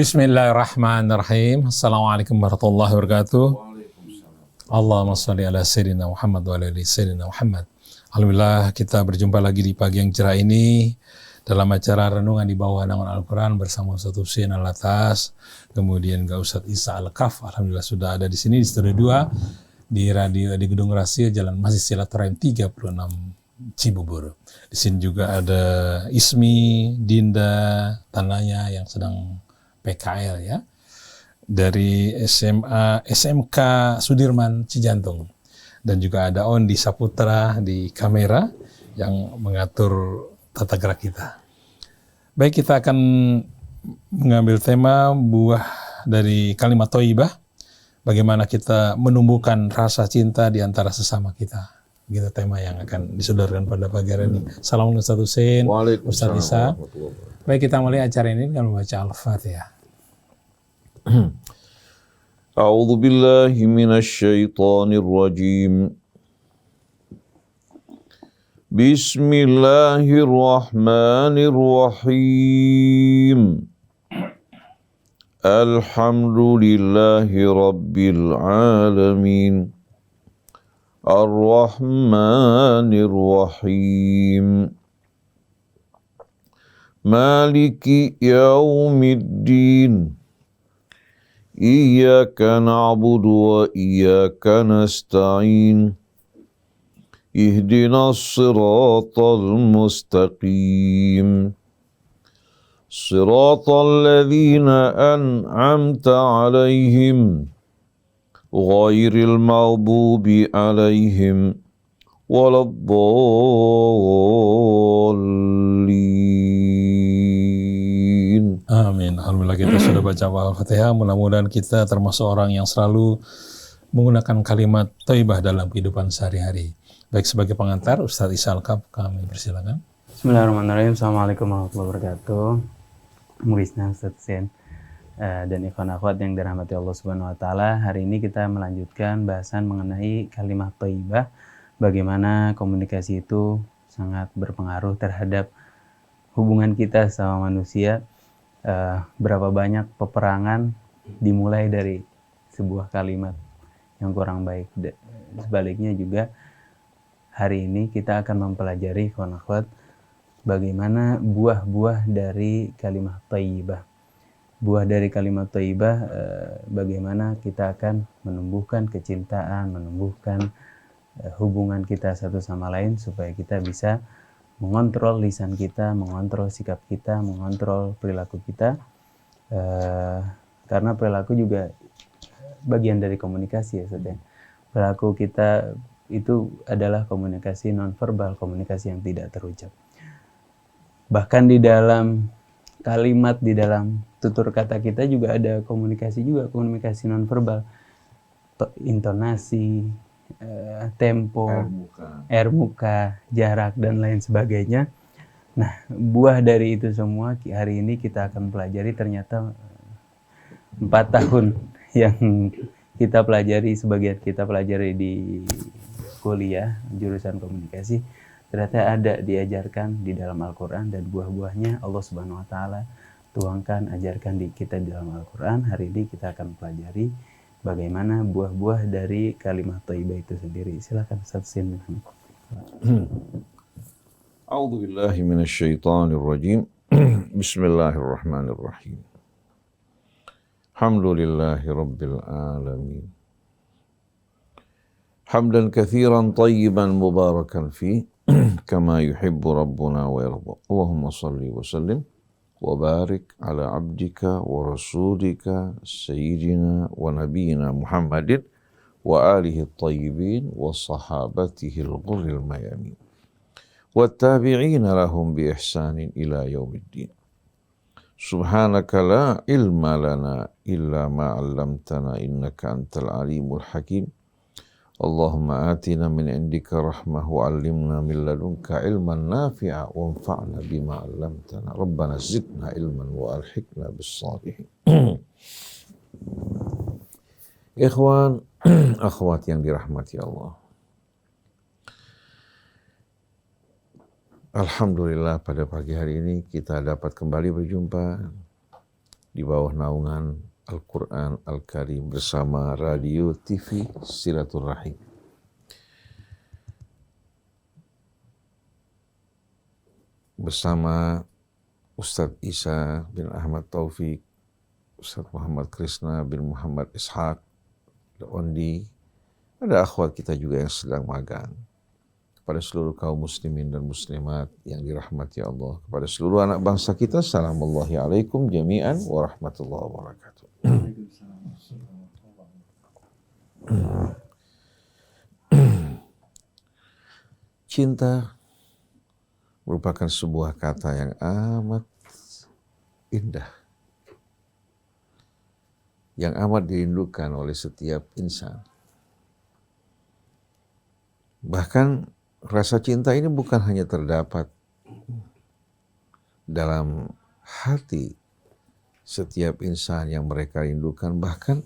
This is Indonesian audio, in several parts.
Bismillahirrahmanirrahim. Assalamualaikum warahmatullahi wabarakatuh. Allahumma sholli ala sayyidina Muhammad wa ala ali sayyidina Muhammad. Alhamdulillah kita berjumpa lagi di pagi yang cerah ini dalam acara renungan di bawah naungan Al-Quran bersama Ustaz Husain Alatas, kemudian Ustaz Isa Al-Kaf. Alhamdulillah sudah ada di sini di studio 2 di radio di Gedung Rahasia Jalan Masjid Silaturahim 36 Cibubur. Di sini juga ada Ismi, Dinda, Tananya yang sedang PKL ya. Dari SMK Sudirman Cijantung. Dan juga ada Ondi Saputra di kamera yang mengatur tata gerak kita. Baik, kita akan mengambil tema buah dari kalimat thayyibah. Bagaimana kita menumbuhkan rasa cinta di antara sesama kita. Gitu tema yang akan disodorkan pada pagi hari ini. Assalamualaikum Ustaz Husain, Ustaz Isa. Baik, kita mulai acara ini dengan membaca Al-Fatihah. A'udzu billahi minasy syaithanir rajim. Bismillahirrahmanirrahim. Alhamdulillahi rabbil alamin. Ar-Rahmanir Rahim. Maliki yaumiddin. Iyyaka na'budu wa iyyaka nasta'in. Ihdinas siratal mustaqim. Siratal ladzina an'amta 'alaihim ghairil maghdubi 'alaihim waladdallin. Amin. Alhamdulillah kita sudah baca Al-Fatihah. Mudah-mudahan kita termasuk orang yang selalu menggunakan kalimat thayyibah dalam kehidupan sehari-hari. Baik, sebagai pengantar Ustaz Isa Al-Kaf, kami persilakan. Bismillahirrahmanirrahim. Assalamualaikum warahmatullahi wabarakatuh. Murisna Ustaz Husain dan ikhwan akhwat yang dirahmati Allah Subhanahu wa taala. Hari ini kita melanjutkan bahasan mengenai kalimat thayyibah. Bagaimana komunikasi itu sangat berpengaruh terhadap hubungan kita sama manusia. Berapa banyak peperangan dimulai dari sebuah kalimat yang kurang baik. Sebaliknya juga hari ini kita akan mempelajari ikhwan akhwat bagaimana buah-buah dari kalimat thayyibah. Buah dari kalimat thayyibah, bagaimana kita akan menumbuhkan kecintaan, menumbuhkan hubungan kita satu sama lain supaya kita bisa mengontrol lisan kita, mengontrol sikap kita, mengontrol perilaku kita. Karena perilaku juga bagian dari komunikasi ya saudara. Perilaku kita itu adalah komunikasi nonverbal, komunikasi yang tidak terucap. Bahkan di dalam kalimat, di dalam tutur kata kita juga ada komunikasi nonverbal. Intonasi, tempo, air muka, jarak, dan lain sebagainya. Nah, buah dari itu semua hari ini kita akan pelajari. Ternyata 4 tahun yang kita pelajari, sebagian kita pelajari di kuliah, jurusan komunikasi, ternyata ada diajarkan di dalam Al-Quran, dan buah-buahnya Allah Subhanahu wa taala tuangkan, ajarkan di kita di dalam Al-Quran. Hari ini kita akan pelajari bagaimana buah-buah dari kalimat thayyibah itu sendiri. Silakan Ustaz Husain. A'udzu billahi minasy syaithanir rajim. Bismillahirrahmanirrahim. Alhamdulillahi rabbil alamin. Hamdan katsiran thayyiban mubarakan fi kama yuhibbu rabbuna wa yarda. Allahumma salli wa sallim wa barik ala abdika wa rasulika sayyidina wa nabiyyina Muhammadin wa alihi at-tayyibin wa sahabatihi al-ghurril mayamin wa tabi'ina lahum bi ihsanin ila yaumiddin. Subhanaka la ilma lana illa ma 'allamtana innaka antal alimul hakim. Allahumma atina min indika rahmah wa 'allimna min ladunka ilman nafi'a wa anfa'na bima 'allamtana. Rabbana zidna ilman wa alhiqna bis salihin. Ikhwan, akhwat yang dirahmati Allah. Alhamdulillah pada pagi hari ini kita dapat kembali berjumpa di bawah naungan Al-Quran Al-Karim bersama Radio TV Silaturrahim. Bersama Ustadz Isa bin Ahmad Taufik, Ustadz Muhammad Krisna bin Muhammad Ishaq, Ondi, ada akhwat kita juga yang sedang magang. Kepada seluruh kaum muslimin dan muslimat yang dirahmati Allah, kepada seluruh anak bangsa kita, Assalamualaikum jami'an wa rahmatullahi wa barakatuh. Cinta merupakan sebuah kata yang amat indah, yang amat dirindukan oleh setiap insan. Bahkan rasa cinta ini bukan hanya terdapat dalam hati setiap insan yang mereka rindukan, bahkan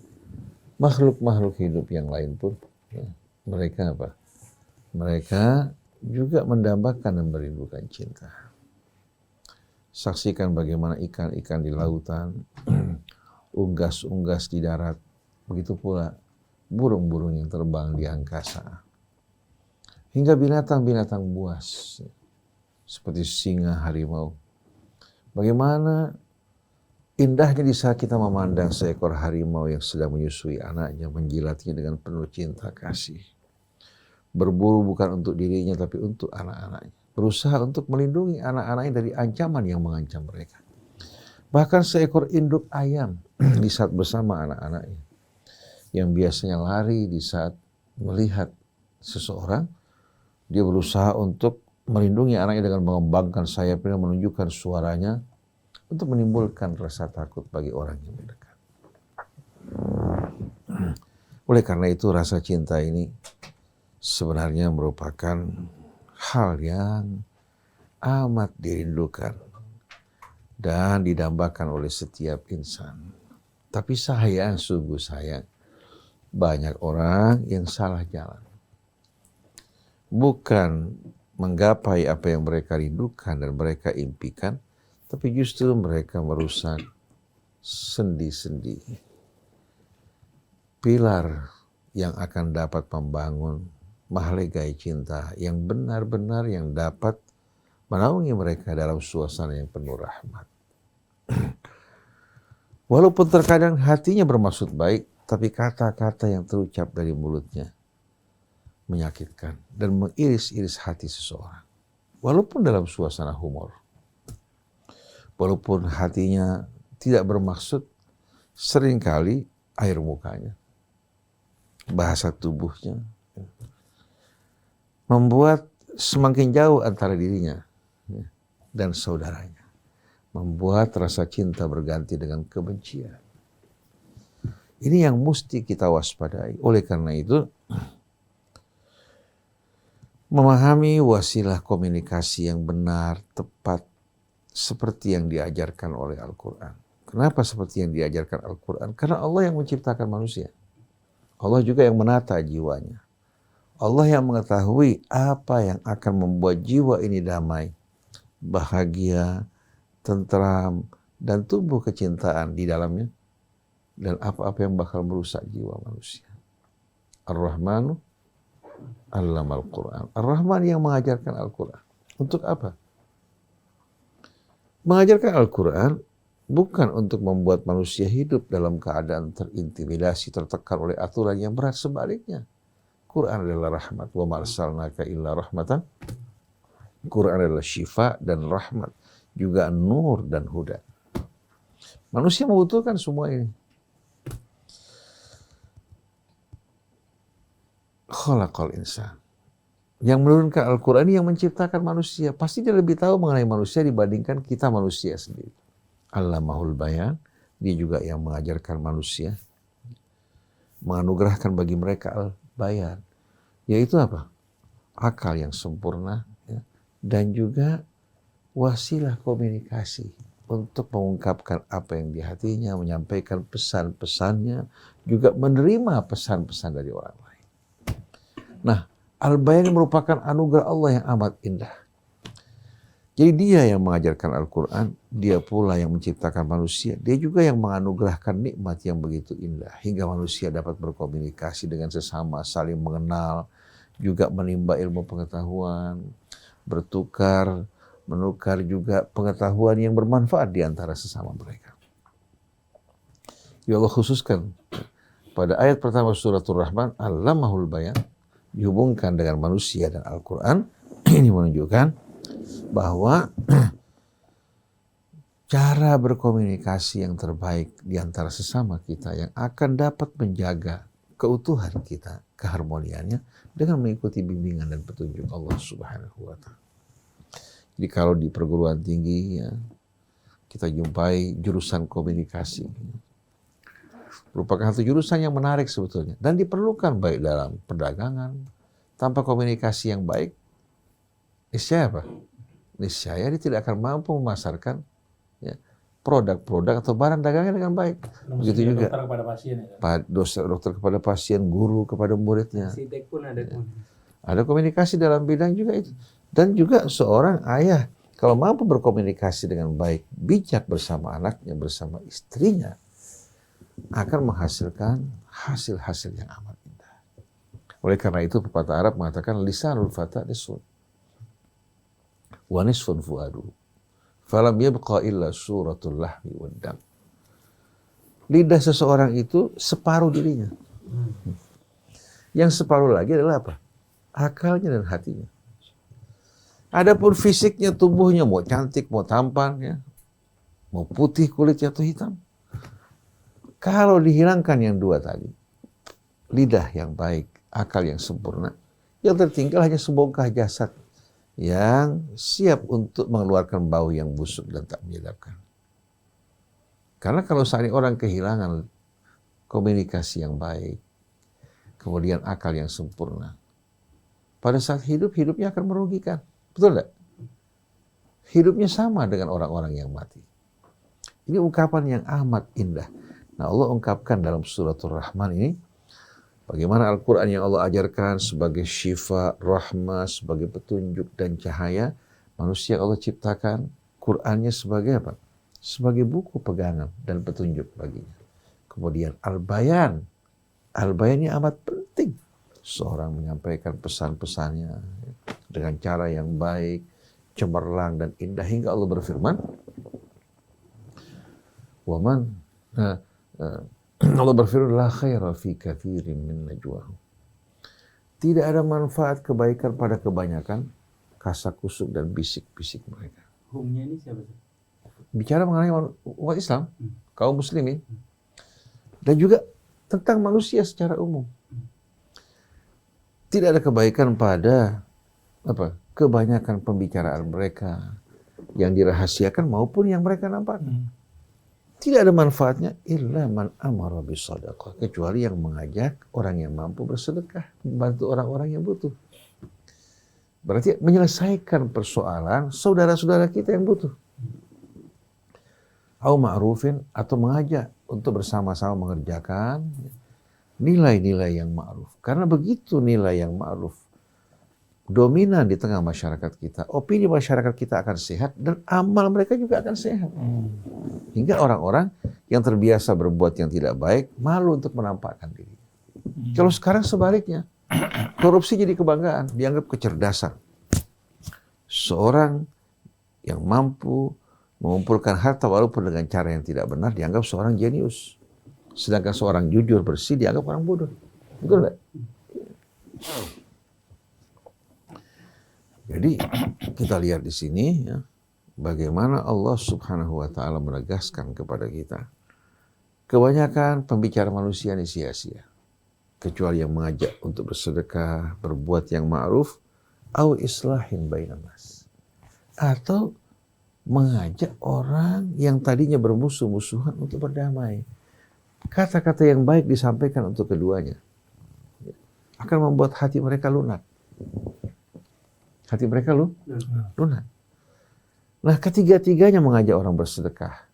makhluk-makhluk hidup yang lain pun, ya, mereka apa? Mereka juga mendambakan dan merindukan cinta. Saksikan bagaimana ikan-ikan di lautan, unggas-unggas di darat, begitu pula burung-burung yang terbang di angkasa. Hingga binatang-binatang buas, seperti singa, harimau. Bagaimana indahnya di saat kita memandang seekor harimau yang sedang menyusui anaknya, menjilatnya dengan penuh cinta kasih. Berburu bukan untuk dirinya, tapi untuk anak-anaknya. Berusaha untuk melindungi anak-anaknya dari ancaman yang mengancam mereka. Bahkan seekor induk ayam di saat bersama anak-anaknya, yang biasanya lari di saat melihat seseorang, dia berusaha untuk melindungi anaknya dengan mengembangkan sayapnya, menunjukkan suaranya untuk menimbulkan rasa takut bagi orang yang mendekat. Oleh karena itu rasa cinta ini sebenarnya merupakan hal yang amat dirindukan dan didambakan oleh setiap insan. Tapi sayang, sungguh sayang, banyak orang yang salah jalan. Bukan menggapai apa yang mereka rindukan dan mereka impikan, tapi justru mereka merusak sendi-sendi pilar yang akan dapat membangun mahlegai cinta yang benar-benar yang dapat menaungi mereka dalam suasana yang penuh rahmat. Walaupun terkadang hatinya bermaksud baik, tapi kata-kata yang terucap dari mulutnya menyakitkan dan mengiris-iris hati seseorang. Walaupun dalam suasana humor, walaupun hatinya tidak bermaksud, seringkali air mukanya, bahasa tubuhnya, membuat semakin jauh antara dirinya dan saudaranya. Membuat rasa cinta berganti dengan kebencian. Ini yang mesti kita waspadai. Oleh karena itu, memahami wasilah komunikasi yang benar, tepat, seperti yang diajarkan oleh Al-Quran. Kenapa seperti yang diajarkan Al-Quran? Karena Allah yang menciptakan manusia. Allah juga yang menata jiwanya. Allah yang mengetahui apa yang akan membuat jiwa ini damai, bahagia, tentram, dan tumbuh kecintaan di dalamnya. Dan apa-apa yang bakal merusak jiwa manusia. Ar-Rahmanu Allama Al-Quran. Ar-Rahman yang mengajarkan Al-Quran. Untuk apa? Mengajarkan Al-Quran bukan untuk membuat manusia hidup dalam keadaan terintimidasi, tertekan oleh aturan yang berat. Sebaliknya, Quran adalah rahmat. Wa ma arsalnaka illa rahmatan. Quran adalah syifa dan rahmat. Juga nur dan huda. Manusia membutuhkan semua ini. Khalaqal insan. Yang menurunkan Al-Quran ini yang menciptakan manusia. Pasti dia lebih tahu mengenai manusia dibandingkan kita manusia sendiri. Allamahul bayan. Dia juga yang mengajarkan manusia. Menganugerahkan bagi mereka al-bayan. Yaitu apa? Akal yang sempurna. Ya. Dan juga wasilah komunikasi. Untuk mengungkapkan apa yang di hatinya. Menyampaikan pesan-pesannya. Juga menerima pesan-pesan dari orang lain. Nah, Al-Bayan merupakan anugerah Allah yang amat indah. Jadi dia yang mengajarkan Al-Quran, dia pula yang menciptakan manusia, dia juga yang menganugerahkan nikmat yang begitu indah, hingga manusia dapat berkomunikasi dengan sesama, saling mengenal, juga menimba ilmu pengetahuan, menukar juga pengetahuan yang bermanfaat di antara sesama mereka. Ya Allah khususkan pada ayat pertama suratul Rahman, Allamahul Bayan, dihubungkan dengan manusia dan Al-Quran. Ini menunjukkan bahwa cara berkomunikasi yang terbaik di antara sesama kita yang akan dapat menjaga keutuhan kita, keharmoniannya, dengan mengikuti bimbingan dan petunjuk Allah Subhanahu wa Ta'ala. Jadi kalau di perguruan tinggi ya, kita jumpai jurusan komunikasi, merupakan satu jurusan yang menarik sebetulnya dan diperlukan baik dalam perdagangan. Tanpa komunikasi yang baik, niscaya apa? Niscaya dia tidak akan mampu memasarkan ya, produk-produk atau barang dagangnya dengan baik. Begitu juga dokter kepada pasien, ya? Dokter kepada pasien, guru kepada muridnya. Arsitek pun ada. Ada komunikasi dalam bidang juga itu. Dan juga seorang ayah kalau mampu berkomunikasi dengan baik, bijak bersama anaknya, bersama istrinya, akan menghasilkan hasil-hasil yang amat indah. Oleh karena itu pepatah Arab mengatakan lisanul fata nisfun wa nisfun fuadu falam yabqa illa suratul lahmi wad dam. Lidah seseorang itu separuh dirinya. Yang separuh lagi adalah apa? Akalnya dan hatinya. Adapun fisiknya, tubuhnya, mau cantik, mau tampan, ya, mau putih kulitnya atau hitam. Kalau dihilangkan yang dua tadi, lidah yang baik, akal yang sempurna, yang tertinggal hanya sebongkah jasad yang siap untuk mengeluarkan bau yang busuk dan tak menyedapkan. Karena kalau seandainya orang kehilangan komunikasi yang baik, kemudian akal yang sempurna, pada saat hidupnya akan merugikan. Betul tidak? Hidupnya sama dengan orang-orang yang mati. Ini ungkapan yang amat indah. Nah, Allah ungkapkan dalam suratul Rahman ini, bagaimana Al-Quran yang Allah ajarkan sebagai syifa, rahmah, sebagai petunjuk dan cahaya, manusia Allah ciptakan, Qurannya sebagai apa? Sebagai buku pegangan dan petunjuk baginya. Kemudian Al-Bayan. Al-Bayan ini amat penting. Seorang menyampaikan pesan-pesannya dengan cara yang baik, cemerlang dan indah, hingga Allah berfirman, "Waman Allah berfirman, la khaira fi katsirin min najwahum." Tidak ada manfaat kebaikan pada kebanyakan kasakusuk dan bisik-bisik mereka. Humnya ini siapa sih? Bicara mengenai umat Islam, kaum muslimin, dan juga tentang manusia secara umum. Tidak ada kebaikan pada kebanyakan pembicaraan mereka yang dirahasiakan maupun yang mereka nampakkan. Tidak ada manfaatnya illa man amara bisadaqah, kecuali yang mengajak orang yang mampu bersedekah, membantu orang-orang yang butuh. Berarti menyelesaikan persoalan saudara-saudara kita yang butuh. Au ma'rufin, atau mengajak untuk bersama-sama mengerjakan nilai-nilai yang ma'ruf. Karena begitu nilai yang ma'ruf dominan di tengah masyarakat kita, opini masyarakat kita akan sehat dan amal mereka juga akan sehat. Hingga orang-orang yang terbiasa berbuat yang tidak baik malu untuk menampakkan diri. Kalau sekarang sebaliknya, korupsi jadi kebanggaan, dianggap kecerdasan. Seorang yang mampu mengumpulkan harta walaupun dengan cara yang tidak benar dianggap seorang jenius. Sedangkan seorang jujur bersih dianggap orang bodoh. Betul enggak? Jadi kita lihat di sini ya, bagaimana Allah Subhanahu wa Ta'ala menegaskan kepada kita, kebanyakan pembicara manusia ini sia-sia, kecuali yang mengajak untuk bersedekah, berbuat yang ma'ruf, au islahin bainan nas, atau mengajak orang yang tadinya bermusuh-musuhan untuk berdamai. Kata-kata yang baik disampaikan untuk keduanya akan membuat hati mereka lunak. Hati mereka lunak. Nah, ketiga-tiganya mengajak orang bersedekah.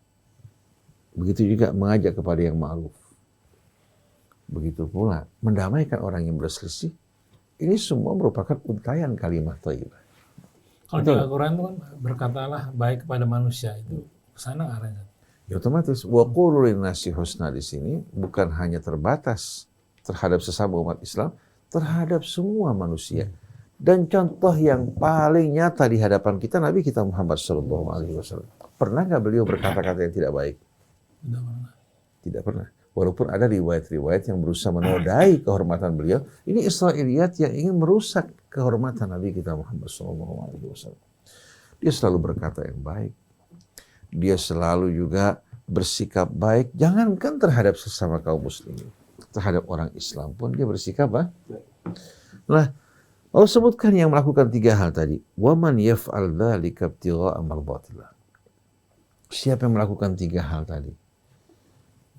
Begitu juga mengajak kepada yang ma'ruf. Begitu pula mendamaikan orang yang berselisih. Ini semua merupakan untayan kalimat thayyibah. Kalau di Al-Quran itu kan berkatalah baik kepada manusia, itu kesana arahnya. Ya otomatis wa qulu linnasi husna di sini bukan hanya terbatas terhadap sesama umat Islam, terhadap semua manusia. Dan contoh yang paling nyata di hadapan kita Nabi kita Muhammad SAW. Pernah nggak beliau berkata-kata yang tidak baik? Tidak pernah. Tidak pernah. Walaupun ada riwayat-riwayat yang berusaha menodai kehormatan beliau, ini Israiliyat yang ingin merusak kehormatan Nabi kita Muhammad SAW. Dia selalu berkata yang baik. Dia selalu juga bersikap baik, jangankan terhadap sesama kaum muslimin, terhadap orang Islam pun dia bersikap baik. Nah, Allah sebutkan yang melakukan 3 hal tadi. Waman yaf'al dzalika ibtigha'a mardatillah. Siapa yang melakukan 3 hal tadi?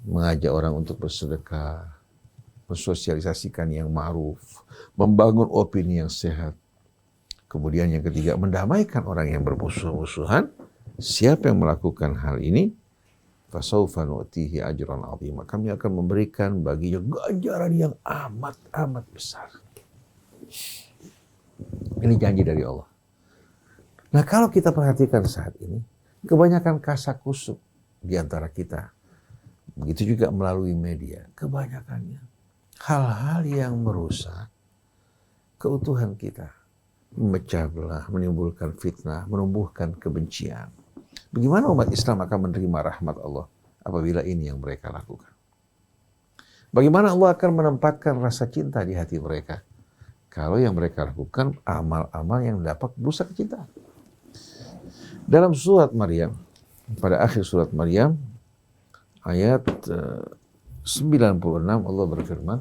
Mengajak orang untuk bersedekah, mensosialisasikan yang ma'ruf, membangun opini yang sehat. Kemudian yang ketiga, mendamaikan orang yang bermusuh-musuhan. Siapa yang melakukan hal ini, fasaufa nu'tihi ajran 'azima. Kami akan memberikan baginya ganjaran yang amat besar. Ini janji dari Allah. Nah, kalau kita perhatikan saat ini, kebanyakan kasakusuk di antara kita, begitu juga melalui media, kebanyakannya hal-hal yang merusak keutuhan kita, memecah belah, menimbulkan fitnah, menumbuhkan kebencian. Bagaimana umat Islam akan menerima rahmat Allah apabila ini yang mereka lakukan? Bagaimana Allah akan menempatkan rasa cinta di hati mereka kalau yang mereka lakukan amal-amal yang dapat merusak kecintaan? Dalam surat Maryam, pada akhir surat Maryam, ayat 96 Allah berfirman,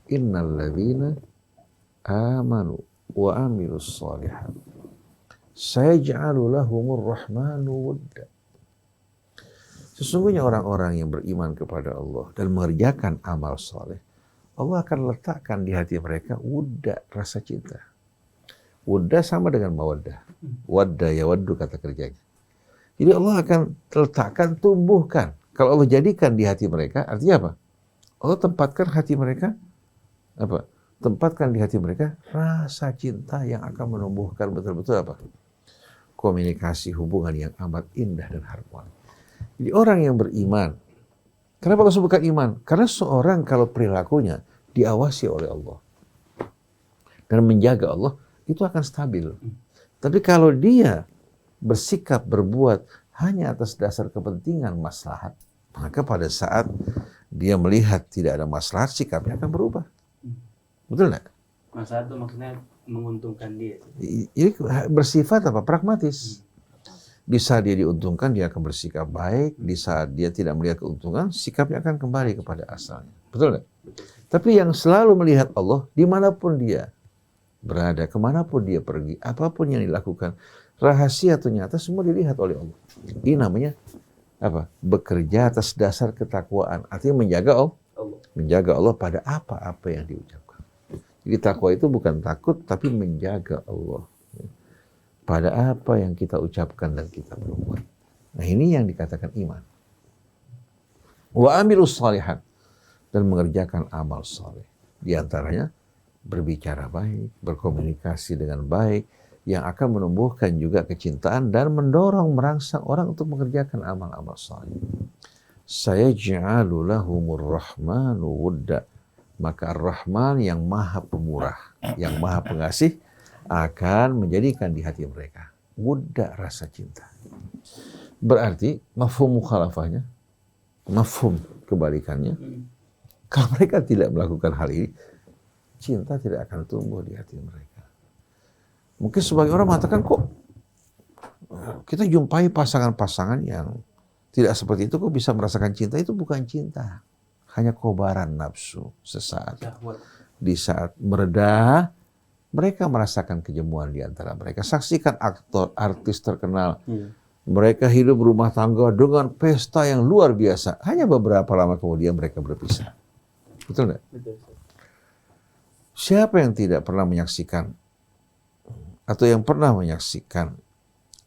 Innal ladzina amanu wa amilus shalihat sayaj'alu lahumur rahmanu wudda. Sesungguhnya orang-orang yang beriman kepada Allah dan mengerjakan amal soleh, Allah akan letakkan di hati mereka wudda, rasa cinta. Wudda sama dengan mawaddah. Wadda ya waddu kata kerjanya. Jadi Allah akan letakkan, tumbuhkan. Kalau Allah jadikan di hati mereka, artinya apa? Allah tempatkan hati mereka, apa? Tempatkan di hati mereka rasa cinta yang akan menumbuhkan betul-betul apa? Komunikasi hubungan yang amat indah dan harmoni. Jadi orang yang beriman, kenapa Allah sebutkan iman? Karena seorang kalau perilakunya diawasi oleh Allah dan menjaga Allah, itu akan stabil. Tapi kalau dia bersikap, berbuat hanya atas dasar kepentingan maslahat, maka pada saat dia melihat tidak ada maslahat, sikapnya akan berubah. Betul nggak? Masalah itu maksudnya menguntungkan dia. Ini bersifat apa? Pragmatis. Di saat dia diuntungkan, dia akan bersikap baik. Di saat dia tidak melihat keuntungan, sikapnya akan kembali kepada asalnya. Betul nggak? Tapi yang selalu melihat Allah, dimanapun dia berada, kemanapun dia pergi, apapun yang dilakukan, rahasia atau nyata, semua dilihat oleh Allah. Ini namanya apa? Bekerja atas dasar ketakwaan. Artinya menjaga Allah. Menjaga Allah pada apa-apa yang diucapkan. Jadi takwa itu bukan takut, tapi menjaga Allah pada apa yang kita ucapkan dan kita perbuat. Nah, ini yang dikatakan iman. Wa amilus shalihat, dan mengerjakan amal saleh. Di antaranya berbicara baik, berkomunikasi dengan baik, yang akan menumbuhkan juga kecintaan dan mendorong merangsang orang untuk mengerjakan amal-amal saleh. Sayaj'alu lahumur rahmanu wudda. Maka Ar-Rahman yang maha pemurah, yang maha pengasih, akan menjadikan di hati mereka wudda, rasa cinta. Berarti mafhum mukhalafahnya, mafhum kebalikannya, kalau mereka tidak melakukan hal ini, cinta tidak akan tumbuh di hati mereka. Mungkin sebagian orang mengatakan, kok kita jumpai pasangan-pasangan yang tidak seperti itu, kok bisa merasakan cinta? Itu bukan cinta. Hanya kobaran nafsu sesaat. Di saat mereda, mereka merasakan kejemuan di antara mereka. Saksikan aktor, artis terkenal. Mereka hidup berumah tangga dengan pesta yang luar biasa. Hanya beberapa lama kemudian mereka berpisah. Betul nggak? Betul. Siapa yang tidak pernah menyaksikan atau yang pernah menyaksikan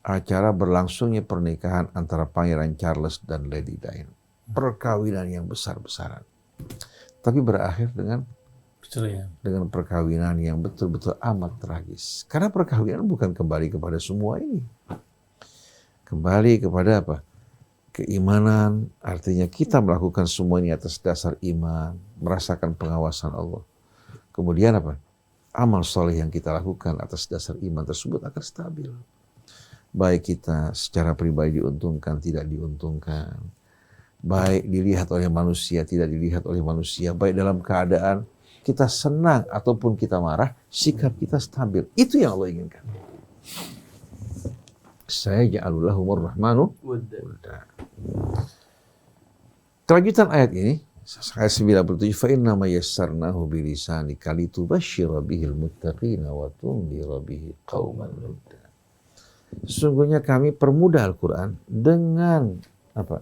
acara berlangsungnya pernikahan antara Pangeran Charles dan Lady Diana? Perkawinan yang besar-besaran. Tapi berakhir dengan Cerai. Dengan perkawinan yang betul-betul amat tragis. Karena perkawinan bukan kembali kepada semua ini. Kembali kepada apa? Keimanan, artinya kita melakukan semua ini atas dasar iman, merasakan pengawasan Allah. Kemudian apa? Amal soleh yang kita lakukan atas dasar iman tersebut akan stabil. Baik kita secara pribadi diuntungkan, tidak diuntungkan. Baik dilihat oleh manusia, tidak dilihat oleh manusia. Baik dalam keadaan kita senang ataupun kita marah, sikap kita stabil. Itu yang Allah inginkan. Saya ja'alulahumur rahmanu wudda. Kelanjutan ayat ini, ayat 97, fa inna ma yassarnahu bilisanika litubashshira bihil muttaqina wa tunzira bihi qauman ludda. Sesungguhnya kami permudah Al-Quran dengan apa?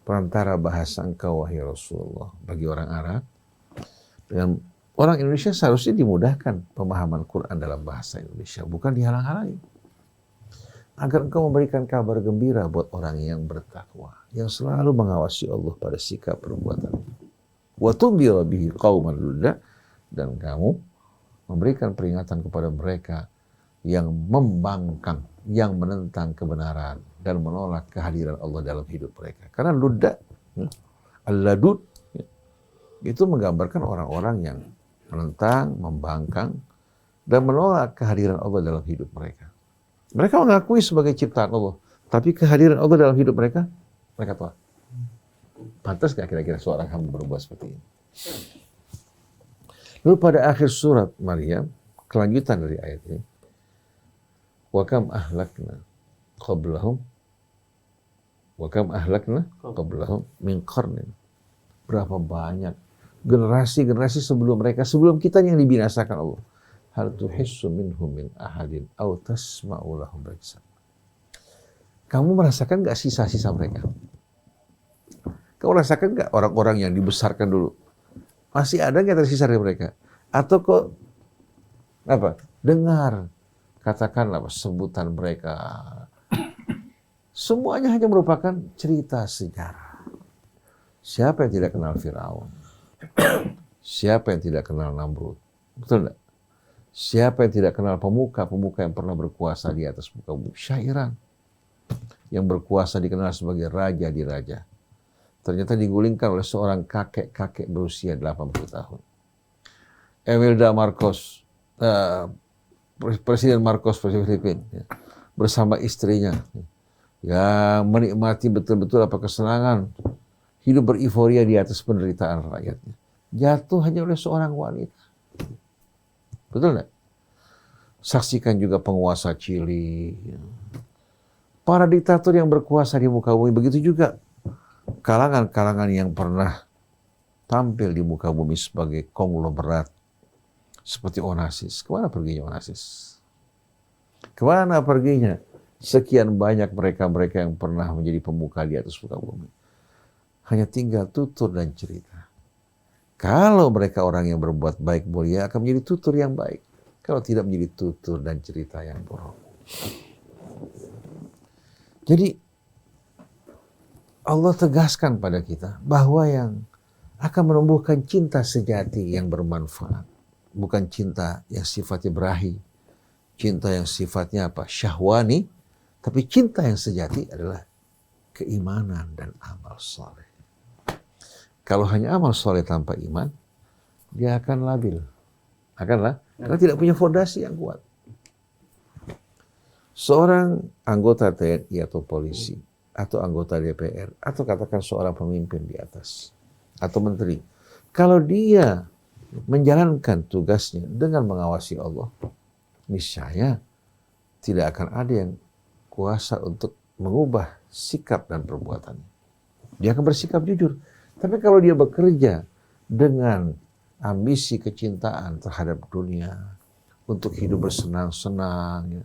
Perantara bahasa engkau wahai Rasulullah bagi orang Arab. Dengan orang Indonesia seharusnya dimudahkan pemahaman Quran dalam bahasa Indonesia, bukan dihalang-halangi. Agar engkau memberikan kabar gembira buat orang yang bertakwa, yang selalu mengawasi Allah pada sikap perbuatan. Wa tunzira bihi qauman ludda, dan kamu memberikan peringatan kepada mereka yang membangkang, yang menentang kebenaran dan menolak kehadiran Allah dalam hidup mereka. Karena ludda, al-ladud, itu menggambarkan orang-orang yang menentang, membangkang, dan menolak kehadiran Allah dalam hidup mereka. Mereka mengakui sebagai ciptaan Allah, tapi kehadiran Allah dalam hidup mereka, mereka tolak. Pantas gak kira-kira seorang hamba berbuat seperti ini? Lalu pada akhir surat Maryam, kelanjutan dari ayat ini, wa kam ahlakna qablahum min qarnin. Berapa banyak generasi-generasi sebelum mereka, sebelum kita yang dibinasakan Allah. Hal tuhissu minhum min ahadin aw tasma'u lahum riksan. Kamu merasakan gak sisa-sisa mereka? Kamu merasakan gak orang-orang yang dibesarkan dulu? Masih ada gak tersisa dari mereka? Atau kok apa? Dengar, katakanlah sebutan mereka. Semuanya hanya merupakan cerita sejarah. Siapa yang tidak kenal Firaun? Siapa yang tidak kenal Namrud? Betul enggak? Siapa yang tidak kenal pemuka-pemuka yang pernah berkuasa di atas muka bumi? Syairan. Yang berkuasa dikenal sebagai raja di raja. Ternyata digulingkan oleh seorang kakek-kakek berusia 80 tahun. Imelda Marcos, Presiden Marcos Filipina, bersama istrinya, yang menikmati betul-betul apa kesenangan, hidup beriforia di atas penderitaan rakyatnya. Jatuh hanya oleh seorang wanita. Betul enggak? Saksikan juga penguasa Chili. Para diktator yang berkuasa di muka bumi. Begitu juga kalangan-kalangan yang pernah tampil di muka bumi sebagai konglomerat. Seperti Onassis. Kemana perginya Onassis? Kemana perginya sekian banyak mereka-mereka yang pernah menjadi pemuka di atas muka bumi? Hanya tinggal tutur dan cerita. Kalau mereka orang yang berbuat baik mulia akan menjadi tutur yang baik. Kalau tidak menjadi tutur dan cerita yang buruk. Jadi Allah tegaskan pada kita bahwa yang akan menumbuhkan cinta sejati yang bermanfaat. Bukan cinta yang sifatnya berahi. Cinta yang sifatnya apa? Syahwani. Tapi cinta yang sejati adalah keimanan dan amal saleh. Kalau hanya amal soleh tanpa iman, dia akan labil. Karena tidak punya fondasi yang kuat. Seorang anggota TNI atau polisi, atau anggota DPR, atau katakan seorang pemimpin di atas, atau menteri. Kalau dia menjalankan tugasnya dengan mengawasi Allah, niscaya tidak akan ada yang kuasa untuk mengubah sikap dan perbuatannya. Dia akan bersikap jujur. Tapi kalau dia bekerja dengan ambisi kecintaan terhadap dunia, untuk hidup bersenang-senang,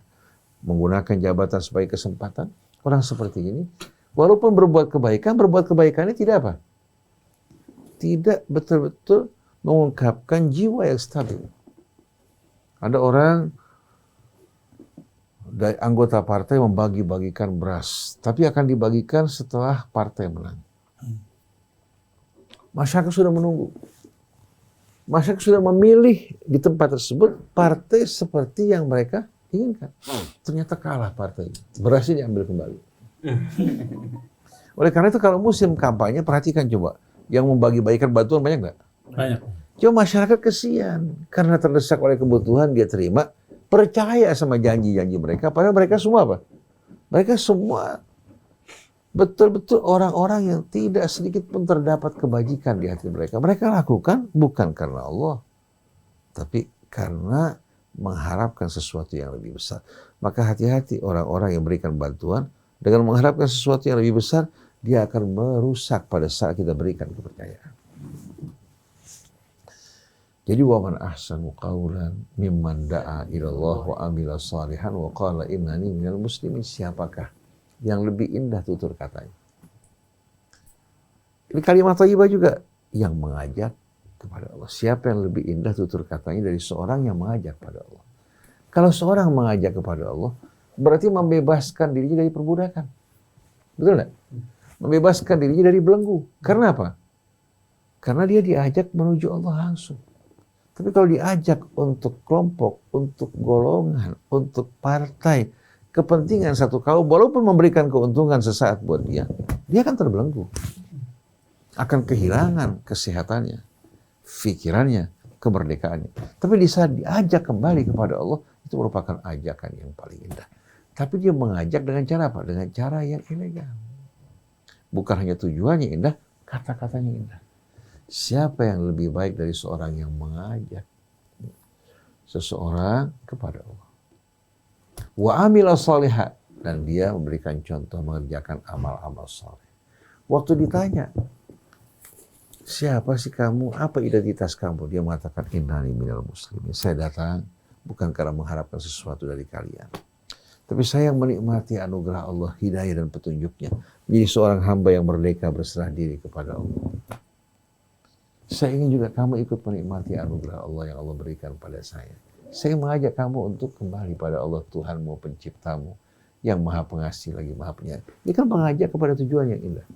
menggunakan jabatan sebagai kesempatan, orang seperti ini, walaupun berbuat kebaikannya tidak apa? Tidak betul-betul mengungkapkan jiwa yang stabil. Ada orang dari anggota partai membagi-bagikan beras, tapi akan dibagikan setelah partai menang. Masyarakat sudah menunggu. masyarakat sudah memilih di tempat tersebut partai seperti yang mereka inginkan. Ternyata kalah partai, berhasil diambil kembali. Oleh karena itu kalau musim kampanye, perhatikan coba, yang membagi-bagikan bantuan banyak nggak? Banyak. Cuma masyarakat kesian, karena terdesak oleh kebutuhan dia terima, percaya sama janji-janji mereka, padahal mereka semua apa? Mereka semua betul-betul orang-orang yang tidak sedikit pun terdapat kebajikan di hati mereka. Mereka lakukan bukan karena Allah, tapi karena mengharapkan sesuatu yang lebih besar. Maka hati-hati orang-orang yang berikan bantuan dengan mengharapkan sesuatu yang lebih besar, dia akan merusak pada saat kita berikan kepercayaan. Jadi waman ahsanu qawlan mimman da'a ilallah wa amila salihan wa qala innani minal muslimin. Siapakah yang lebih indah tutur katanya? Ini kalimat thayyibah juga yang mengajak kepada Allah. Siapa yang lebih indah tutur katanya dari seorang yang mengajak kepada Allah? Kalau seorang mengajak kepada Allah, berarti membebaskan dirinya dari perbudakan. Betul nggak? Membebaskan dirinya dari belenggu. Karena apa? Karena dia diajak menuju Allah langsung. Tapi kalau diajak untuk kelompok, untuk golongan, untuk partai, kepentingan satu kaum, walaupun memberikan keuntungan sesaat buat dia, dia akan terbelenggu. Akan kehilangan kesehatannya, pikirannya, kemerdekaannya. Tapi di saat diajak kembali kepada Allah, itu merupakan ajakan yang paling indah. Tapi dia mengajak dengan cara apa? Dengan cara yang elegan. Bukan hanya tujuannya indah, kata-katanya indah. Siapa yang lebih baik dari seorang yang mengajak seseorang kepada Allah? Wa amila shalihat, dan dia memberikan contoh mengerjakan amal-amal saleh. Waktu ditanya, siapa sih kamu? Apa identitas kamu? Dia mengatakan innani minal muslimin. Saya datang bukan karena mengharapkan sesuatu dari kalian, tapi saya menikmati anugerah Allah, hidayah dan petunjuknya, menjadi seorang hamba yang merdeka berserah diri kepada Allah. Saya ingin juga kamu ikut menikmati anugerah Allah yang Allah berikan pada saya. Saya mengajak kamu untuk kembali pada Allah Tuhanmu, penciptamu, yang maha pengasih lagi maha penyayang. Ini kan mengajak kepada tujuan yang indah.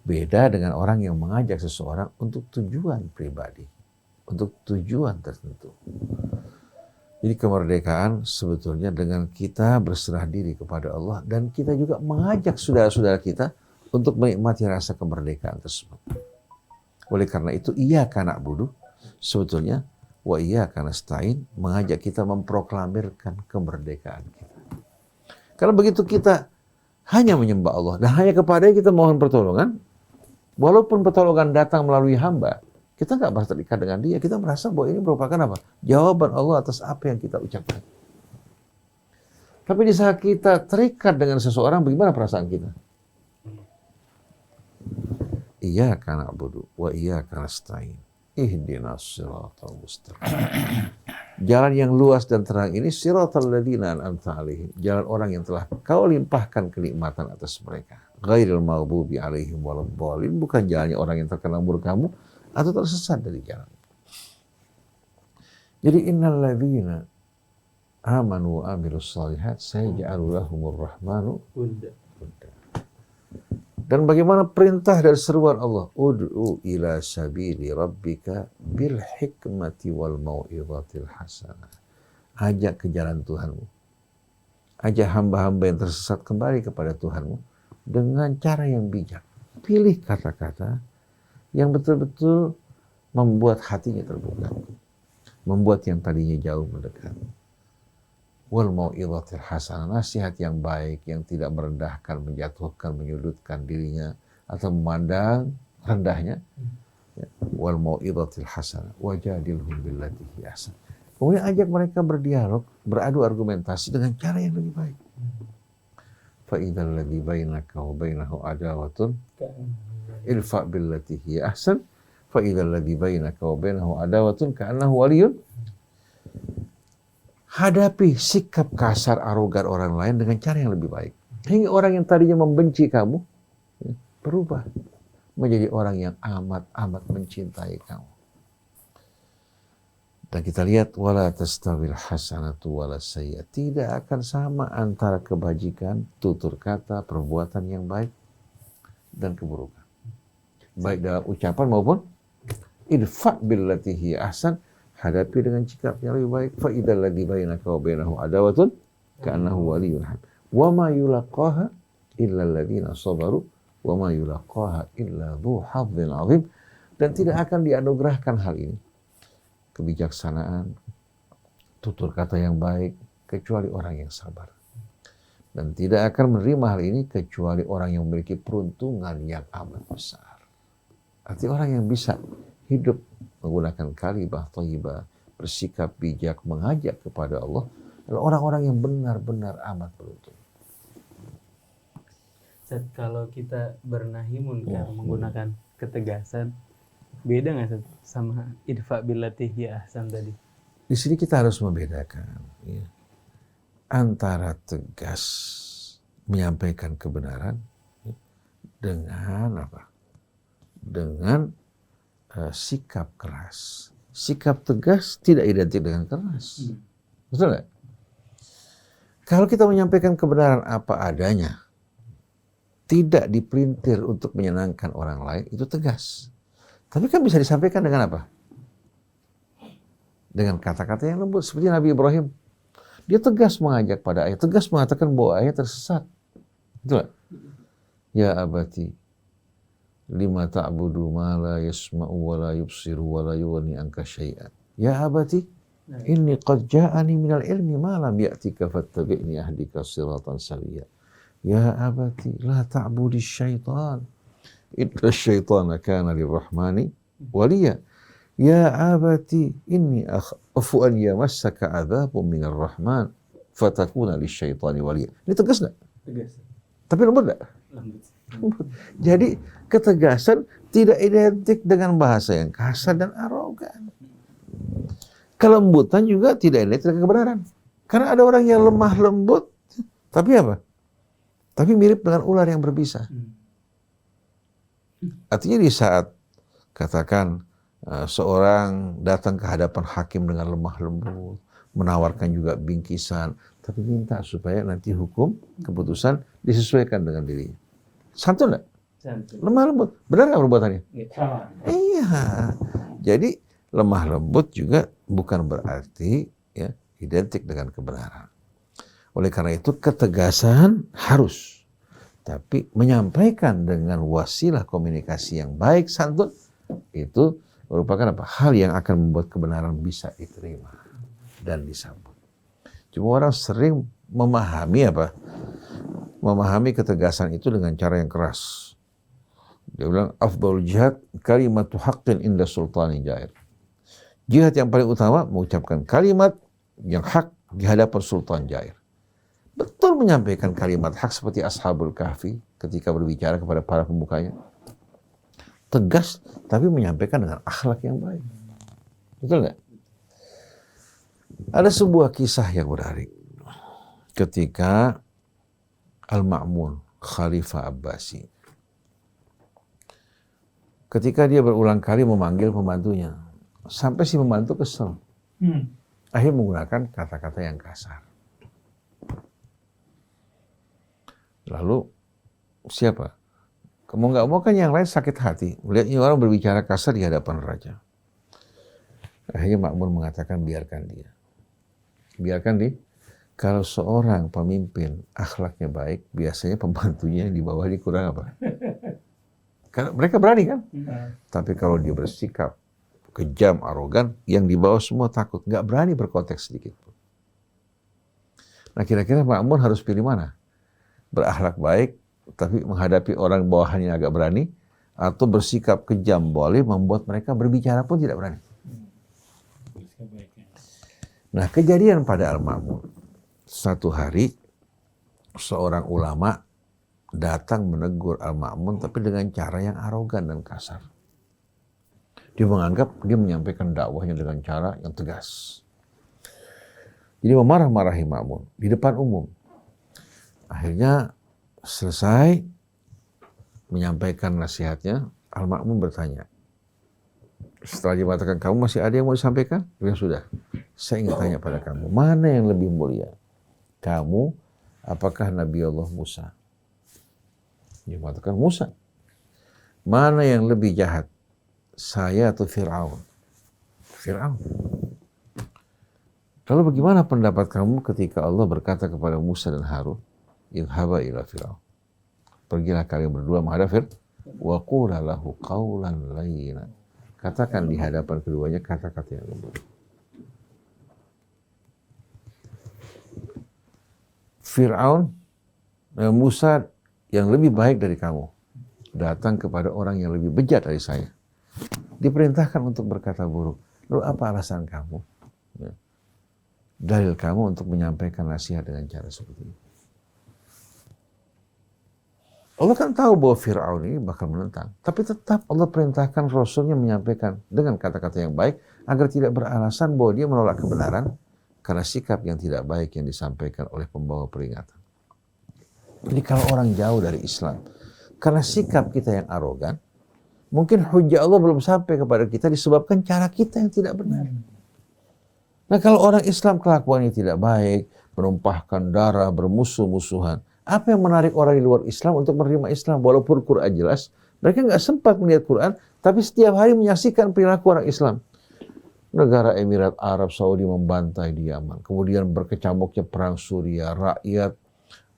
Beda dengan orang yang mengajak seseorang untuk tujuan pribadi, untuk tujuan tertentu. Jadi kemerdekaan sebetulnya dengan kita berserah diri kepada Allah, dan kita juga mengajak saudara-saudara kita untuk menikmati rasa kemerdekaan tersebut. Oleh karena itu, iyyaka na'budu sebetulnya wa iyyaka nasta'in mengajak kita memproklamirkan kemerdekaan kita. Karena begitu kita hanya menyembah Allah dan hanya kepadanya kita mohon pertolongan, walaupun pertolongan datang melalui hamba, kita nggak merasa terikat dengan dia. Kita merasa bahwa ini merupakan apa? Jawaban Allah atas apa yang kita ucapkan. Tapi di saat kita terikat dengan seseorang, bagaimana perasaan kita? Iyyaka na'budu wa iyyaka nasta'in. Ihdinas siratal mustaqim. Jalan yang luas dan terang ini siratal ladzina an'amta 'alaihim. Jalan orang yang telah Kau limpahkan kenikmatan atas mereka. Ghairil maghdubi 'alaihim waladdallin. Bukan jalannya orang yang terkena murkamu atau tersesat dari jalan. Jadi innal ladzina amanu wa amilus shalihat sayaj'alu lahumur rahmanu wudda. Dan bagaimana perintah dan seruan Allah, ud'u ila sabili rabbika bil hikmati wal mau'izatil hasanah. Ajak ke jalan Tuhanmu. Ajak hamba-hamba yang tersesat kembali kepada Tuhanmu dengan cara yang bijak. Pilih kata-kata yang betul-betul membuat hatinya terbuka. Membuat yang tadinya jauh mendekat. Wal mau'izatil hasanah, nasihat yang baik, yang tidak merendahkan, menjatuhkan, menyudutkan dirinya atau memandang rendahnya. Wal mau'izatil hasanah wajadilhum billati hiya ahsan. Kemudian ajak mereka berdialog, beradu argumentasi dengan cara yang lebih baik. Fa idzal ladzi bainaka wa bainahu adawatun ilfa billati hiya ahsan. Fa idzal ladzi bainaka wa bainahu adawatun ka'annahu waliyyun. Hadapi sikap kasar, arogan orang lain dengan cara yang lebih baik. Hingga orang yang tadinya membenci kamu, berubah menjadi orang yang amat mencintai kamu. Dan kita lihat, wala tastawil hasanatu wala sayyi'ah. Tidak akan sama antara kebajikan, tutur kata, perbuatan yang baik, dan keburukan. Baik dalam ucapan maupun idfa billati hiya ahsan, hadapi dengan sikap yang lebih baik. Fa idzal ladzi bainaka wa bainahu adawatun ka'annahu waliyyun hamim. Wa ma yulaqaha illa alladziina sabaru wa ma yulaqaha illa dzu hadzin 'adzim. Dan tidak akan dianugerahkan hal ini, kebijaksanaan, tutur kata yang baik, kecuali orang yang sabar. Dan tidak akan menerima hal ini kecuali orang yang memiliki peruntungan yang amat besar. Artinya orang yang bisa hidup menggunakan kalimah thayyibah, bersikap bijak, mengajak kepada Allah, adalah orang-orang yang benar-benar amat beruntung. Ustaz, kalau kita bernahi munkar menggunakan ketegasan, beda nggak Ustaz sama idfa billati hiya ahsan tadi? Di sini kita harus membedakan ya, antara tegas menyampaikan kebenaran ya, dengan apa? Dengan sikap keras. Sikap tegas tidak identik dengan keras. Betul nggak? Kalau kita menyampaikan kebenaran apa adanya, tidak dipelintir untuk menyenangkan orang lain, itu tegas. Tapi kan bisa disampaikan dengan apa? Dengan kata-kata yang lembut. Seperti Nabi Ibrahim. Dia tegas mengajak pada ayah. Tegas mengatakan bahwa ayah tersesat. Betul gak? Ya abati, lima ta'budu ma la yasma'u wa la yubsiru wa la yughni anka syai'an. Ya abati, inni qad ja'ani minal ilmi ma lam ya'tika fattabi'ni ahdika siratan sawiyya. Ya abati, la ta'budi syaitan. Inna syaitana kana lirrahmani waliya. Ya abati inni akhafu an yamassaka adzabun minar rahman fatakuna lisyaitani waliya. Ini tegas enggak? Tegas. Tapi lembut enggak? Lembut. Jadi ketegasan tidak identik dengan bahasa yang kasar dan arogan. Kelembutan juga tidak identik dengan kebenaran. Karena ada orang yang lemah lembut, tapi apa? Tapi mirip dengan ular yang berbisa. Artinya di saat katakan seorang datang ke hadapan hakim dengan lemah lembut, menawarkan juga bingkisan, tapi minta supaya nanti hukum, keputusan disesuaikan dengan dirinya. Santun enggak? Santun. Lemah lembut. Benar nggak perbuatannya? Sama. Iya. Jadi lemah lembut juga bukan berarti ya identik dengan kebenaran. Oleh karena itu ketegasan harus, tapi menyampaikan dengan wasilah komunikasi yang baik, santun, itu merupakan apa? Hal yang akan membuat kebenaran bisa diterima dan disambut. Cuma orang sering memahami apa? Memahami ketegasan itu dengan cara yang keras. Dia bilang, afdal jihad kalimatu haqqin inda sultani jair. Jihad yang paling utama mengucapkan kalimat yang hak di hadapan sultan jair. Betul menyampaikan kalimat hak seperti Ashabul Kahfi ketika berbicara kepada para pembukanya. Tegas, tapi menyampaikan dengan akhlak yang baik. Betul nggak? Ada sebuah kisah yang menarik. Ketika Al-Ma'mun, Khalifah Abbasi, ketika dia berulang kali memanggil pembantunya, sampai si pembantu kesel. Akhirnya menggunakan kata-kata yang kasar. Lalu siapa? Kamu nggak mau kan yang lain sakit hati melihat ini orang berbicara kasar di hadapan raja. Akhirnya Ma'mun mengatakan biarkan dia. Biarkan dia. Kalau seorang pemimpin akhlaknya baik, biasanya pembantunya yang di bawah dia kurang apa? Karena mereka berani kan? Tapi kalau dia bersikap kejam, arogan, yang di bawah semua takut, nggak berani berkonteks sedikit pun. Nah kira-kira Ma'mun harus pilih mana? Berakhlak baik, tapi menghadapi orang bawahannya agak berani, atau bersikap kejam boleh membuat mereka berbicara pun tidak berani. Nah kejadian pada Al-Ma'mun, satu hari seorang ulama datang menegur Al-Ma'mun tapi dengan cara yang arogan dan kasar. Dia menganggap dia menyampaikan dakwahnya dengan cara yang tegas. Jadi memarah-marahi Ma'mun di depan umum. Akhirnya selesai menyampaikan nasihatnya, Al-Ma'mun bertanya. Setelah dia mengatakan, kamu masih ada yang mau disampaikan? Ya sudah, saya ingin tanya pada kamu, mana yang lebih mulia? Kamu, apakah Nabi Allah Musa? Dia mengatakan Musa. Mana yang lebih jahat? saya atau Fir'aun? Fir'aun. Lalu bagaimana pendapat kamu ketika Allah berkata kepada Musa dan Harun, idhaba ila Fir'aun. Pergilah kalian berdua menghadap Fir'aun. Wa qula lahu qawlan layyinan. Katakan di hadapan keduanya kata-kata yang lembut. Fir'aun, Musa yang lebih baik dari kamu datang kepada orang yang lebih bejat dari saya. Diperintahkan untuk berkata buruk. Lalu apa alasan kamu? Ya. Dalil kamu untuk menyampaikan nasihat dengan cara seperti ini. Allah kan tahu bahwa Fir'aun ini bakal menentang. Tapi tetap Allah perintahkan Rasulnya menyampaikan dengan kata-kata yang baik agar tidak beralasan bahwa dia menolak kebenaran karena sikap yang tidak baik yang disampaikan oleh pembawa peringatan. Jadi kalau orang jauh dari Islam, karena sikap kita yang arogan, mungkin hujah Allah belum sampai kepada kita disebabkan cara kita yang tidak benar. Nah kalau orang Islam kelakuannya tidak baik, menumpahkan darah, bermusuh-musuhan, apa yang menarik orang di luar Islam untuk menerima Islam? Walaupun Quran jelas, mereka nggak sempat melihat Quran, tapi setiap hari menyaksikan perilaku orang Islam. Negara Emirat Arab Saudi membantai di Yaman. Kemudian berkecamuknya perang Suriah. Rakyat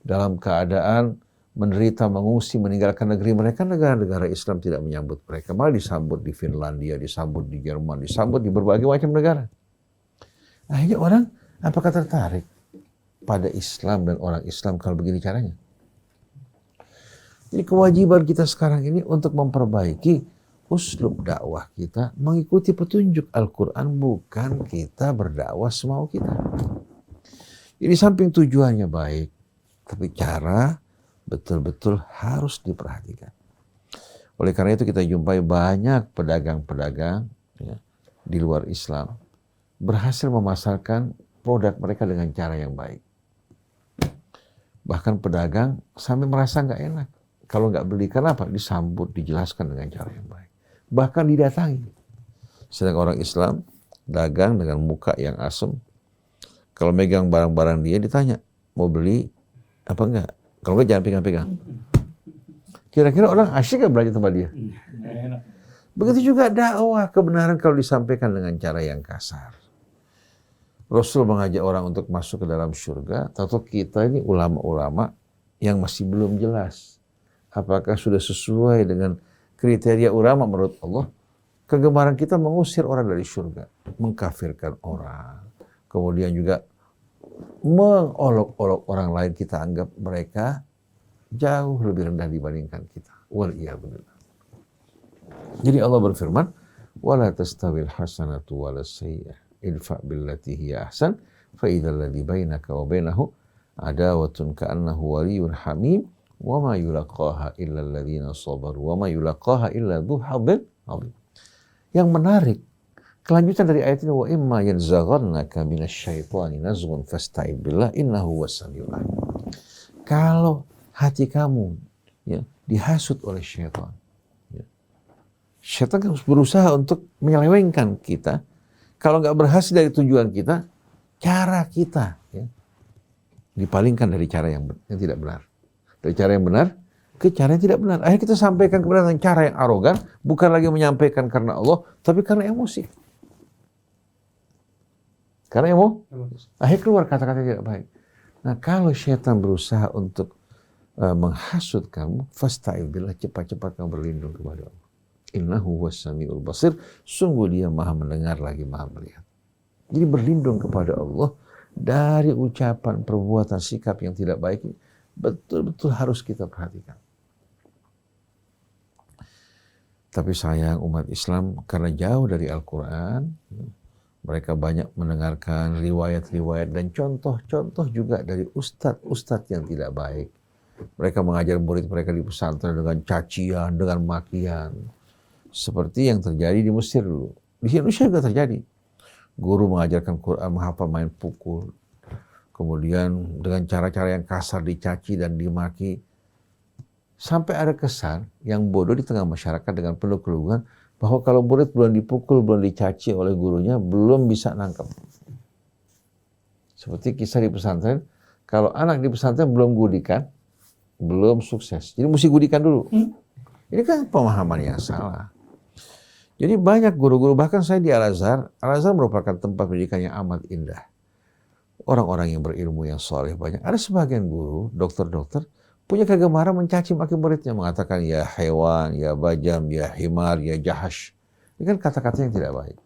dalam keadaan menderita, mengungsi, meninggalkan negeri mereka. Negara-negara Islam tidak menyambut mereka. Malah disambut di Finlandia, disambut di Jerman, disambut di berbagai macam negara. Akhirnya orang apakah tertarik pada Islam dan orang Islam kalau begini caranya? Jadi kewajiban kita sekarang ini untuk memperbaiki uslub dakwah kita, mengikuti petunjuk Al-Quran, bukan kita berdakwah semau kita. Ini samping tujuannya baik, tapi cara betul-betul harus diperhatikan. Oleh karena itu kita jumpai banyak pedagang-pedagang ya, di luar Islam berhasil memasarkan produk mereka dengan cara yang baik. Bahkan pedagang sampai merasa nggak enak. Kalau nggak beli, kenapa? Disambut, dijelaskan dengan cara yang baik. Bahkan didatangi. Sedang orang Islam dagang dengan muka yang asem. Kalau megang barang-barang dia ditanya, mau beli apa enggak? Kalau enggak jangan pegang-pegang. Kira-kira orang asyik gak belajar tempat dia? Begitu juga dakwah kebenaran kalau disampaikan dengan cara yang kasar. Rasul mengajak orang untuk masuk ke dalam surga, atau kita ini ulama-ulama yang masih belum jelas. Apakah sudah sesuai dengan kriteria ulama menurut Allah? Kegemaran kita mengusir orang dari surga, mengkafirkan orang, kemudian juga mengolok-olok orang lain, kita anggap mereka jauh lebih rendah dibandingkan kita. Waliyadzubillah. Jadi Allah berfirman, "Wala tastawil hasanatu wala sayyi'ah, idfa' billati hiya ahsan, fa idzal ladzi bainaka wa bainahu adawatun ka'annahu waliyyun hamim, wa ma yulaqaha illa alladziina sabaru, wa ma yulaqaha illa dzu hadzin 'adzim." Yang menarik, kelanjutan dari ayat ini, wa imma yanzaghannaka minasyaitani nazghun fasta'id billah innahu was-sami'ul 'alim. Kalau hati kamu ya dihasut oleh syaitan, ya, syaitan harus berusaha untuk menyelewengkan kita. Kalau nggak berhasil dari tujuan kita, cara kita ya, dipalingkan dari cara yang tidak benar. Dari cara yang benar ke cara yang tidak benar. Akhirnya kita sampaikan kebenaran dengan cara yang arogan, bukan lagi menyampaikan karena Allah, tapi karena emosi. Karena akhirnya keluar kata-kata yang tidak baik. Nah kalau syaitan berusaha untuk menghasut kamu, fasta'id billah, cepat-cepat kamu berlindung kepada Allah. Innahu was-sami'ul basir, sungguh dia maha mendengar lagi maha melihat. Jadi berlindung kepada Allah dari ucapan, perbuatan, sikap yang tidak baik ini betul-betul harus kita perhatikan. Tapi sayang umat Islam karena jauh dari Al-Quran, mereka banyak mendengarkan riwayat-riwayat dan contoh-contoh juga dari ustadz-ustadz yang tidak baik. Mereka mengajar murid mereka di pesantren dengan cacian, dengan makian. Seperti yang terjadi di Mesir dulu. Di Indonesia juga terjadi. Guru mengajarkan Quran, menghafal main pukul. Kemudian dengan cara-cara yang kasar dicaci dan dimaki. Sampai ada kesan yang bodoh di tengah masyarakat dengan penuh keluhan bahwa kalau murid belum dipukul, belum dicaci oleh gurunya, belum bisa nangkep. Seperti kisah di pesantren, kalau anak di pesantren belum gudikan, belum sukses. Jadi mesti gudikan dulu. Ini kan pemahaman yang salah. Jadi banyak guru-guru, bahkan saya di Al-Azhar merupakan tempat pendidikan yang amat indah. Orang-orang yang berilmu, yang soleh banyak. Ada sebagian guru, dokter-dokter, punya kegemaran mencaci maki muridnya, mengatakan ya hewan, ya bajam, ya himar, ya jahash. Ini kan kata-kata yang tidak baik.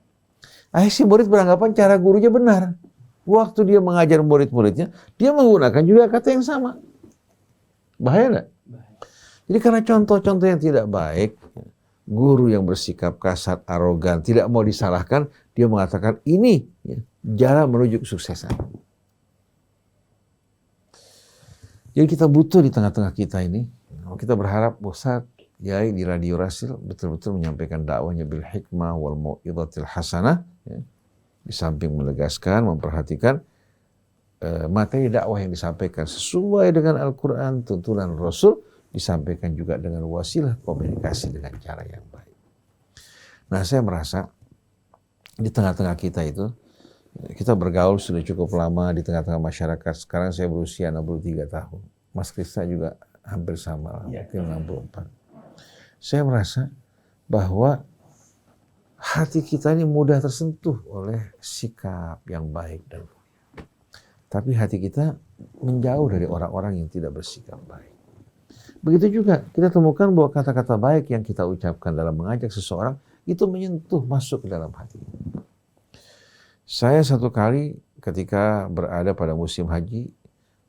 Akhirnya si murid beranggapan cara gurunya benar. Waktu dia mengajar murid-muridnya, dia menggunakan juga kata yang sama. Bahaya nggak? Jadi karena contoh-contoh yang tidak baik, guru yang bersikap kasar, arogan, tidak mau disalahkan, dia mengatakan ini jalan menuju kesuksesan. Jadi kita butuh di tengah-tengah kita ini, kita berharap Ustaz Yai di Radio Rasil betul-betul menyampaikan dakwahnya bil hikmah wal mau'izatil hasanah, ya. Di samping menegaskan, memperhatikan materi dakwah yang disampaikan sesuai dengan Al-Quran, tuntunan Rasul, disampaikan juga dengan wasilah komunikasi dengan cara yang baik. Nah, saya merasa di tengah-tengah kita itu, kita bergaul sudah cukup lama di tengah-tengah masyarakat. Sekarang saya berusia 63 tahun. Mas Krista juga hampir sama, mungkin 64. Saya merasa bahwa hati kita ini mudah tersentuh oleh sikap yang baik dan mulia. Tapi hati kita menjauh dari orang-orang yang tidak bersikap baik. Begitu juga kita temukan bahwa kata-kata baik yang kita ucapkan dalam mengajak seseorang itu menyentuh, masuk ke dalam hati. Saya satu kali ketika berada pada musim haji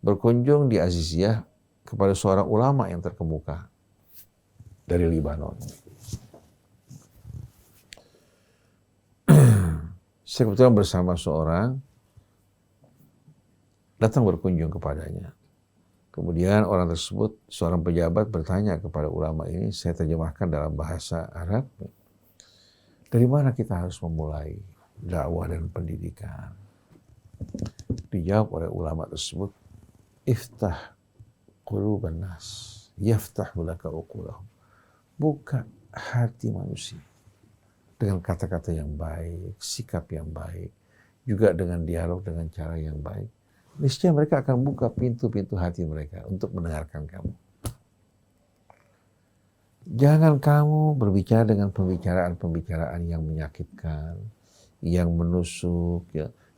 berkunjung di Aziziyah kepada seorang ulama yang terkemuka dari Libanon. Saya kebetulan bersama seorang datang berkunjung kepadanya. Kemudian orang tersebut, seorang pejabat bertanya kepada ulama ini, saya terjemahkan dalam bahasa Arab, dari mana kita harus memulai dakwah dan pendidikan? Dijawab oleh ulama tersebut, iftah quluban nas, yaftahu laka uqulahum. Buka hati manusia dengan kata-kata yang baik, sikap yang baik, juga dengan dialog dengan cara yang baik. Niscaya mereka akan buka pintu-pintu hati mereka untuk mendengarkan kamu. Jangan kamu berbicara dengan pembicaraan-pembicaraan yang menyakitkan, yang menusuk,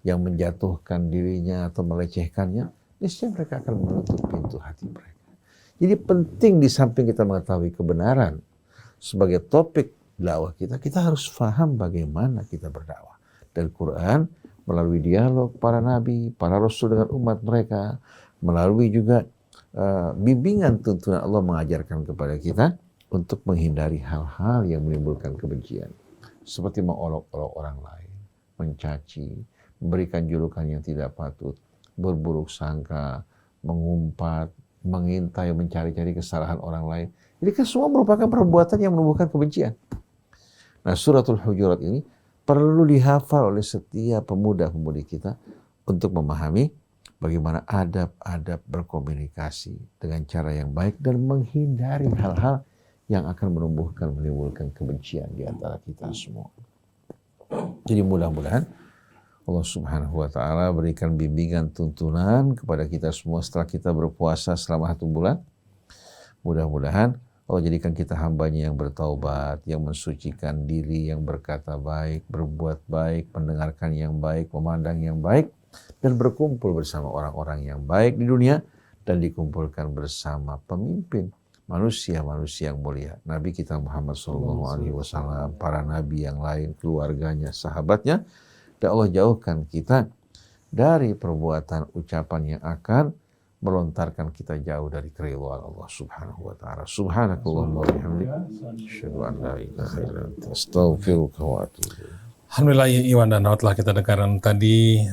yang menjatuhkan dirinya atau melecehkannya. Niscaya mereka akan menutup pintu hati mereka. Jadi penting di samping kita mengetahui kebenaran sebagai topik dakwah kita harus paham bagaimana kita berdakwah. Dari Quran, melalui dialog para nabi, para rasul dengan umat mereka, melalui juga bimbingan tuntunan Allah mengajarkan kepada kita untuk menghindari hal-hal yang menimbulkan kebencian. Seperti mengolok-olok orang lain, mencaci, memberikan julukan yang tidak patut, berburuk sangka, mengumpat, mengintai, mencari-cari kesalahan orang lain. Ini kan semua merupakan perbuatan yang menumbuhkan kebencian. Nah, suratul Hujurat ini perlu dihafal oleh setiap pemuda-pemudi kita untuk memahami bagaimana adab-adab berkomunikasi dengan cara yang baik dan menghindari hal-hal yang akan menimbulkan kebencian di antara kita semua. Jadi mudah-mudahan Allah Subhanahu wa Ta'ala berikan bimbingan tuntunan kepada kita semua setelah kita berpuasa selama 1 bulan. Mudah-mudahan Allah jadikan kita hambanya yang bertaubat, yang mensucikan diri, yang berkata baik, berbuat baik, mendengarkan yang baik, memandang yang baik, dan berkumpul bersama orang-orang yang baik di dunia, dan dikumpulkan bersama pemimpin manusia-manusia yang mulia. Nabi kita Muhammad SAW, para nabi yang lain, keluarganya, sahabatnya, dan Allah jauhkan kita dari perbuatan ucapan yang akan melontarkan kita jauh dari keridhaan Allah Subhanahu wa Ta'ala. Subhanakallahumma wa bihamdika, asyhadu an la ilaha illa anta, astaghfiruka wa atubu ilaik. Alhamdulillah, Iwan dan Naud, telah kita dengarkan tadi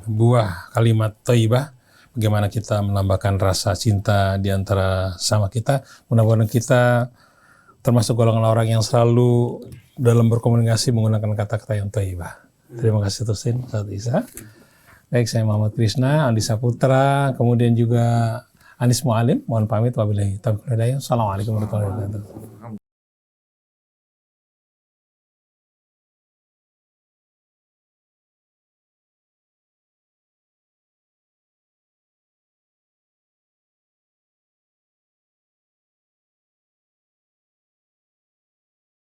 buah kalimat thayyibah, bagaimana kita menambahkan rasa cinta di antara sama kita. Mudah-mudahan kita termasuk golongan orang yang selalu dalam berkomunikasi menggunakan kata-kata yang thayyibah. Terima kasih Tusin, Ustaz Isa. Baik, saya Muhammad Krishna, Andi Saputra, kemudian juga Anis Mualim. Mohon pamit wabillahi taufiq wal hidayah. Assalamualaikum warahmatullahi wabarakatuh.